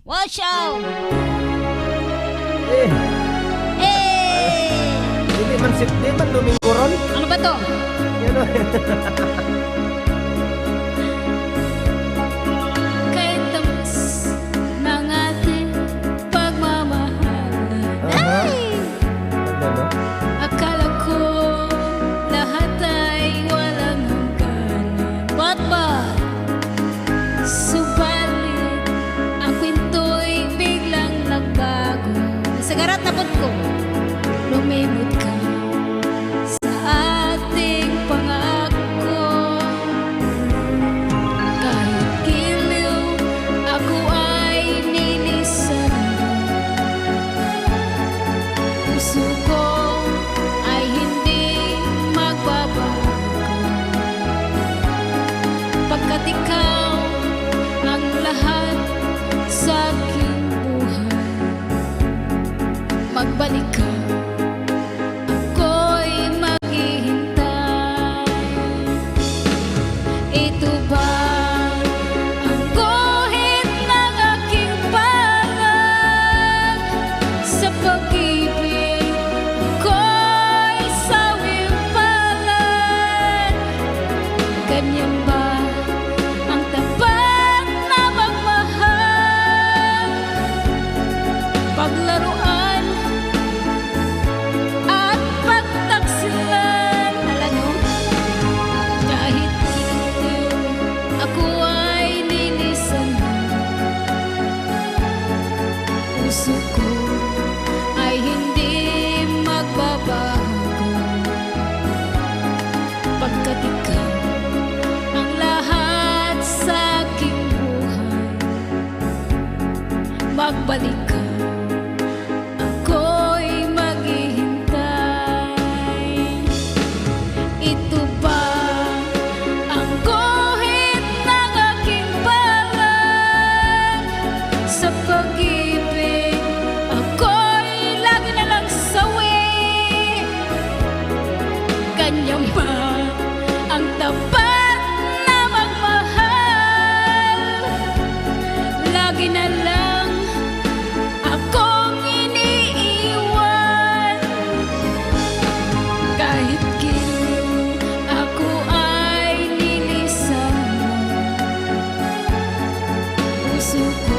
Watch out! Eh, Eh! di man Domingo ron. Ano ba to? Yan o. Kahit tamas ng ating pagmamahalan. Aha. Ay! Ano? Akala ko lahat ay walang hangganan. But, subalit, ang kwento'y biglang nagbago. Sa garat na ko, lumimot ka sa ating pangako. Kahit giliw, ako ay nilisan mo. Puso ko ay hindi magbabago, pagkat ikaw ang lahat sa aking buhay. Magbalik ka, ako'y maghihintay. Ito ba ang guhit ng aking palad? Sa pag-ibig ako'y sawing palad. Ganyan ba ang tapat na magmahal? Paglaruan at pagtaksilan. Alam nyo, kahit giliw, ako ay nilisan mo. Puso ko ay hindi magbabago, pagkat ikaw ang lahat sa aking buhay. Magbalik ka, ako'y maghihintay. Ito ba ang guhit ng aking palad? Sa pag-ibig ako'y lagi na lang sawi. Ganyan ba ang tapat na magmahal? Lagi na lang akong iniiwan. Kahit giliw, ako ay nilisan mo. Puso ko